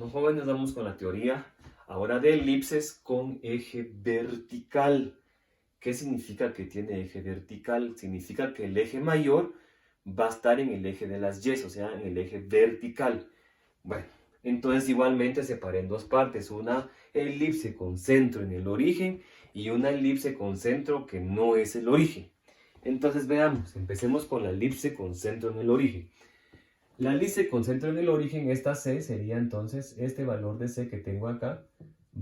Bueno, jóvenes, vamos con la teoría ahora de elipses con eje vertical. ¿Qué significa que tiene eje vertical? Significa que el eje mayor va a estar en el eje de las y, o sea, en el eje vertical. Bueno, entonces igualmente separé en dos partes, una elipse con centro en el origen y una elipse con centro que no es el origen. Entonces veamos, empecemos con la elipse con centro en el origen. La elipse con centro en el origen, esta C sería entonces, este valor de C que tengo acá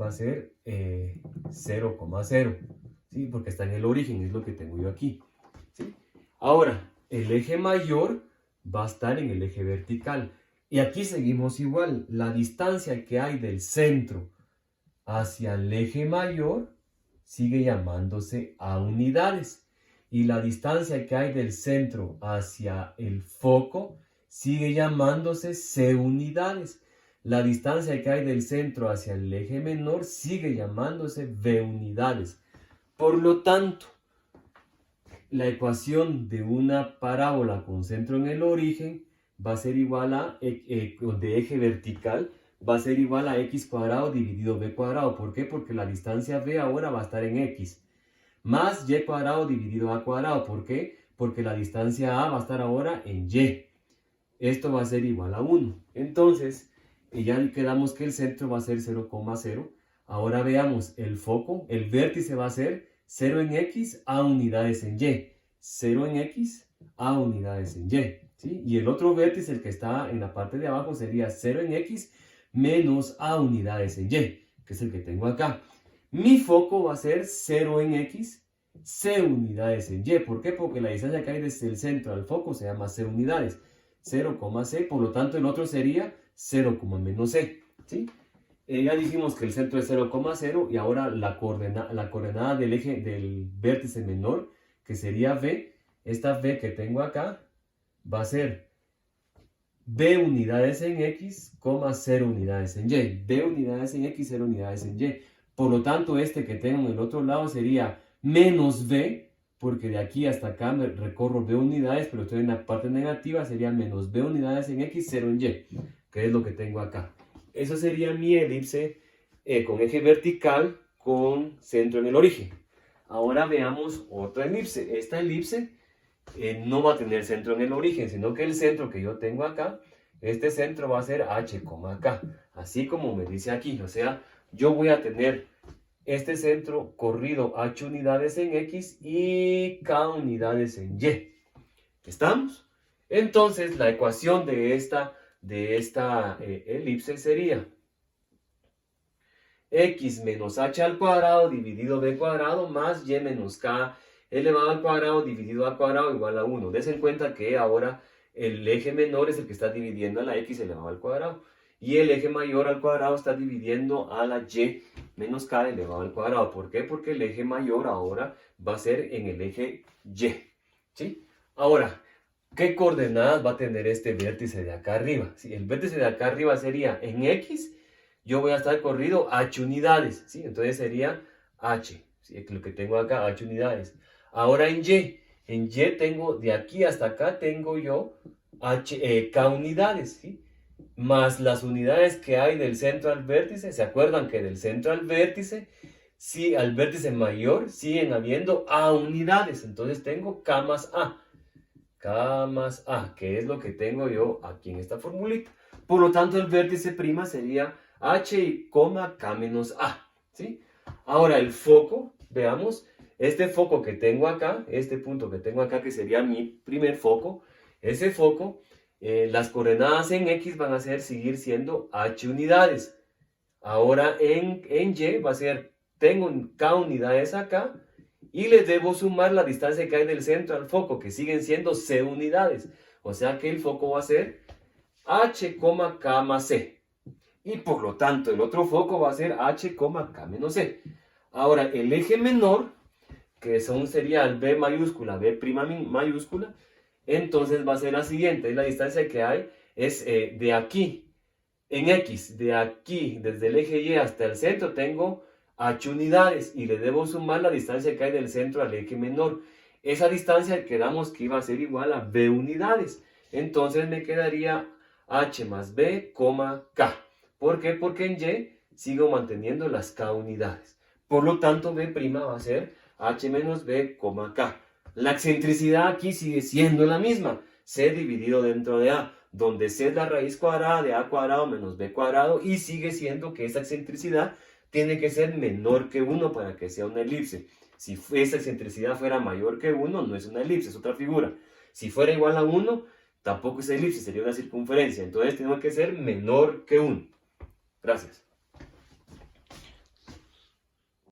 va a ser 0,0, ¿sí? Porque está en el origen, es lo que tengo yo aquí, ¿sí? Ahora, el eje mayor va a estar en el eje vertical. Y aquí seguimos igual, la distancia que hay del centro hacia el eje mayor sigue llamándose A unidades. Y la distancia que hay del centro hacia el foco sigue llamándose C unidades. La distancia que hay del centro hacia el eje menor sigue llamándose V unidades. Por lo tanto, la ecuación de una parábola con centro en el origen va a ser igual a, de eje vertical, va a ser igual a x cuadrado dividido b cuadrado. ¿Por qué? Porque la distancia b ahora va a estar en x. Más y cuadrado dividido a cuadrado. ¿Por qué? Porque la distancia a va a estar ahora en y. Esto va a ser igual a 1. Entonces, ya quedamos que el centro va a ser 0,0. Ahora veamos el foco. El vértice va a ser 0 en x a unidades en y. 0 en x a unidades en y. ¿Sí? Y el otro vértice, el que está en la parte de abajo, sería 0 en x menos a unidades en y, que es el que tengo acá. Mi foco va a ser 0 en x, c unidades en y. ¿Por qué? Porque la distancia que hay desde el centro al foco se llama c unidades. 0,c, por lo tanto el otro sería 0, menos c, ¿sí? Ya dijimos que el centro es 0,0 y ahora la coordenada del eje del vértice menor, que sería v, esta v que tengo acá, va a ser b unidades en x, 0 unidades en y. b unidades en x, 0 unidades en y. Por lo tanto, este que tengo en el otro lado sería menos b, porque de aquí hasta acá me recorro b unidades, pero estoy en la parte negativa, sería menos b unidades en x, 0 en y, que es lo que tengo acá. Eso sería mi elipse con eje vertical con centro en el origen. Ahora veamos otra elipse. Esta elipse no va a tener centro en el origen, sino que el centro que yo tengo acá, este centro va a ser h, k, así como me dice aquí. O sea, yo voy a tener este centro corrido h unidades en x y k unidades en y. ¿Estamos? Entonces, la ecuación de esta elipse sería x menos h al cuadrado dividido b cuadrado más y menos k elevado al cuadrado dividido a cuadrado igual a 1. Des en cuenta que ahora el eje menor es el que está dividiendo a la x elevado al cuadrado. Y el eje mayor al cuadrado está dividiendo a la y menos k elevado al cuadrado. ¿Por qué? Porque el eje mayor ahora va a ser en el eje y. ¿Sí? Ahora, ¿qué coordenadas va a tener este vértice de acá arriba? ¿Sí? El vértice de acá arriba sería en x, yo voy a estar corrido h unidades. ¿Sí? Entonces sería h. ¿Sí? Lo que tengo acá, h unidades. Ahora en y tengo, de aquí hasta acá tengo yo k unidades. ¿Sí? Más las unidades que hay del centro al vértice. ¿Se acuerdan que del centro al vértice, sí, al vértice mayor siguen habiendo a unidades? Entonces tengo k más a. K más a, que es lo que tengo yo aquí en esta formulita. Por lo tanto, el vértice prima sería h y k menos a. ¿Sí? Ahora el foco, veamos, este foco que tengo acá, este punto que tengo acá, que sería mi primer foco, ese foco, las coordenadas en x van a seguir siendo h unidades. Ahora en y va a ser, tengo k unidades acá, y le debo sumar la distancia que hay del centro al foco, que siguen siendo c unidades. O sea que el foco va a ser h, k más c. Y por lo tanto, el otro foco va a ser h, k menos c. Ahora, el eje menor, que sería el b mayúscula, b prima mayúscula, entonces va a ser la siguiente. La distancia que hay es de aquí, en x, de aquí, desde el eje y hasta el centro, tengo h unidades y le debo sumar la distancia que hay del centro al eje menor. Esa distancia quedamos que iba a ser igual a b unidades. Entonces me quedaría h más b, k. ¿Por qué? Porque en Y sigo manteniendo las K unidades. Por lo tanto, B' va a ser H menos B, K. La excentricidad aquí sigue siendo la misma. C dividido dentro de A, donde C es la raíz cuadrada de A cuadrado menos B cuadrado y sigue siendo que esa excentricidad tiene que ser menor que 1 para que sea una elipse. Si esa excentricidad fuera mayor que 1, no es una elipse, es otra figura. Si fuera igual a 1, tampoco es elipse, sería una circunferencia. Entonces tiene que ser menor que 1. Gracias.